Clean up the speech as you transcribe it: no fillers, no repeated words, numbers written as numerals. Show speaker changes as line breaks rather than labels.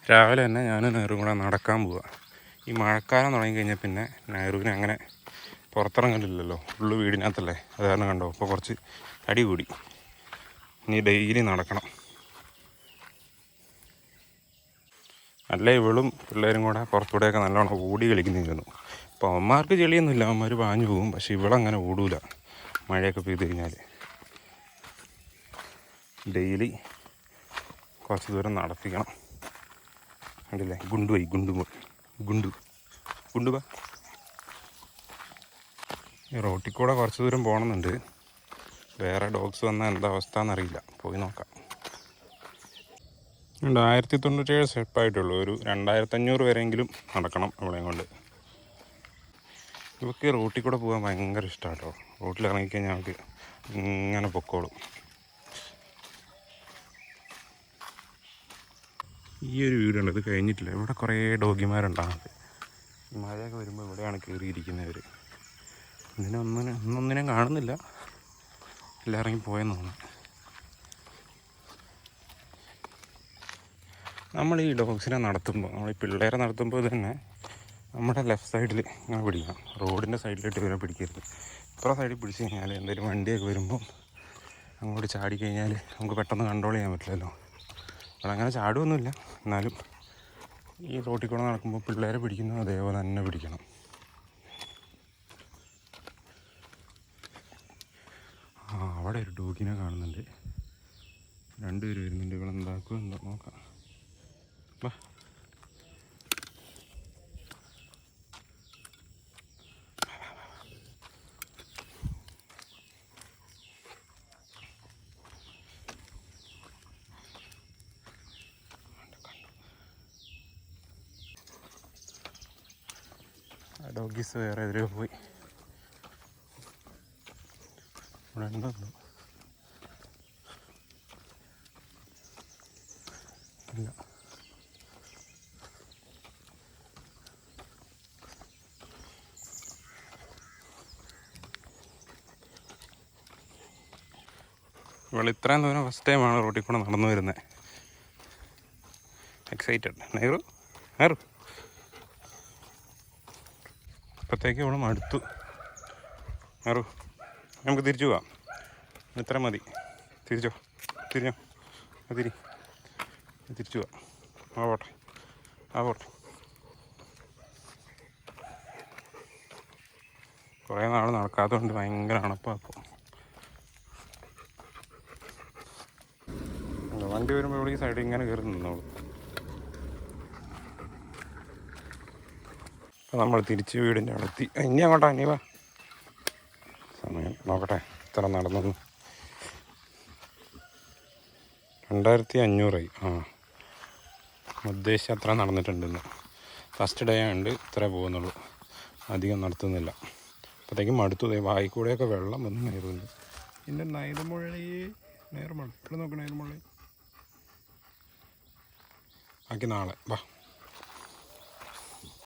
രാവിലെ തന്നെ ഞാൻ നെഹ്റുവും കൂടെ നടക്കാൻ പോവുക. ഈ മഴക്കാലം തുടങ്ങിക്കഴിഞ്ഞാൽ പിന്നെ നെഹ്റുവിനെ അങ്ങനെ പുറത്തിറങ്ങലില്ലല്ലോ, ഫുള്ള് വീടിനകത്തല്ലേ. അത് കാരണം കണ്ടോ ഇപ്പോൾ കുറച്ച് തടി കൂടി. ഇനി ഡെയിലി നടക്കണം. അല്ല ഇവളും പിള്ളേരും കൂടെ പുറത്തൂടെയൊക്കെ നല്ലോണം ഓടി കളിക്കുന്നിരുന്നു. അപ്പോൾ അവന്മാർക്ക് ചെളിയൊന്നുമില്ല, അവന്മാർ പാഞ്ഞു പോകും. പക്ഷെ ഇവളങ്ങനെ ഓടൂല മഴയൊക്കെ പെയ്ത് കഴിഞ്ഞാൽ. ഡെയിലി കുറച്ച് ദൂരം നടത്തിക്കണം. കണ്ടില്ലേ, ഗുണ്ടു ബാ. ഈ റോട്ടിൽ കൂടെ കുറച്ച് ദൂരം പോകണമെന്നുണ്ട്. വേറെ ഡോഗ്സ് വന്നാൽ എന്താ അവസ്ഥ എന്നറിയില്ല, പോയി നോക്കാം. 1097 സ്റ്റെപ്പായിട്ടുള്ളൂ. ഒരു 2500 വരെയെങ്കിലും നടക്കണം ഇവിടെയും കൊണ്ട്. ഇവർക്ക് റോട്ടിൽ കൂടെ പോകാൻ ഭയങ്കര ഇഷ്ടമാണ് കേട്ടോ. റോട്ടിൽ ഇറങ്ങിക്കഴിഞ്ഞാൽ നമുക്ക് ഇങ്ങനെ പൊക്കോളും. ഈ ഒരു വീടുണ്ട്, ഇത് കഴിഞ്ഞിട്ടില്ല. ഇവിടെ കുറേ ഡോഗിമാരുണ്ടാകുന്നത്. മഴയൊക്കെ വരുമ്പോൾ ഇവിടെയാണ് കയറിയിരിക്കുന്നവർ. ഒന്നിനും കാണുന്നില്ല, എല്ലാം ഇറങ്ങി പോയെന്ന് തോന്നുന്നു. നമ്മൾ ഈ ഡോഗ്സിനെ നടത്തുമ്പോൾ, നമ്മൾ ഈ പിള്ളേരെ നടത്തുമ്പോൾ തന്നെ നമ്മുടെ ലെഫ്റ്റ് സൈഡിൽ ഇങ്ങനെ പിടിക്കണം. റോഡിൻ്റെ സൈഡിലിട്ട് ഇവരെ പിടിക്കരുത്. ഇപ്പുറ സൈഡിൽ പിടിച്ച് കഴിഞ്ഞാൽ എന്തെങ്കിലും വണ്ടിയൊക്കെ വരുമ്പം അങ്ങോട്ട് ചാടിക്കഴിഞ്ഞാൽ നമുക്ക് പെട്ടെന്ന് കൺട്രോൾ ചെയ്യാൻ പറ്റില്ലല്ലോ. അതങ്ങനെ ചാടുമൊന്നുമില്ല, എന്നാലും ഈ റോട്ടിൽ കൂടെ നടക്കുമ്പോൾ പിള്ളേരെ പിടിക്കുന്നത് അതേപോലെ തന്നെ പിടിക്കണം. അവിടെ ഒരു ഡോഗിനെ കാണുന്നുണ്ട്. 2 പേര് വരുന്നുണ്ട്. ഇവളെന്താക്കും എന്തോ നോക്കാം. വാ. ഡോഗീസ് വേറെ എതിരെ പോയി. ഇവിടെ ഉണ്ടോ? ഇല്ല. ഇവൾ ഇത്രയും ദൂരം ഫസ്റ്റ് ടൈമാണ് റോട്ടിൽ കൂടെ നടന്നു വരുന്നത്. എക്സൈറ്റഡ്. നെഹ്റു ഇപ്പോഴത്തേക്ക് ഇവിടെ മടുത്തു. നെഹ്റു നമുക്ക് തിരിച്ചു പോവാം. ഇത്ര മതി. തിരിഞ്ഞോ തിരിച്ചു പോവാം. പോട്ടെ. കുറേ നാൾ നടക്കാത്തതുകൊണ്ട് ഭയങ്കര അണപ്പാക്കും. വണ്ടി വരുമ്പോൾ ഇവിടെ ഈ സൈഡിൽ ഇങ്ങനെ കയറി നിന്നോളൂ. അപ്പോൾ നമ്മൾ തിരിച്ച് വീടിൻ്റെ അടുത്തി. ഇനി അങ്ങോട്ടാ, ഇനി വാ. സമയം നോക്കട്ടെ ഇത്ര നടന്നു. 2500 ഉദ്ദേശിച്ച അത്ര നടന്നിട്ടുണ്ടെന്ന്. ഫസ്റ്റ് ഡേ ഉണ്ട്, ഇത്ര പോകുന്നുള്ളൂ, അധികം നടത്തുന്നില്ല. അപ്പോഴത്തേക്കും മടുത്തു. വായിക്കൂടെയൊക്കെ വെള്ളം വന്ന് നേരുന്നുണ്ട്. പിന്നെ നേർമഴയെ ഇവിടെ നോക്കണം. നേർമഴ ബാക്കി നാളെ വാ.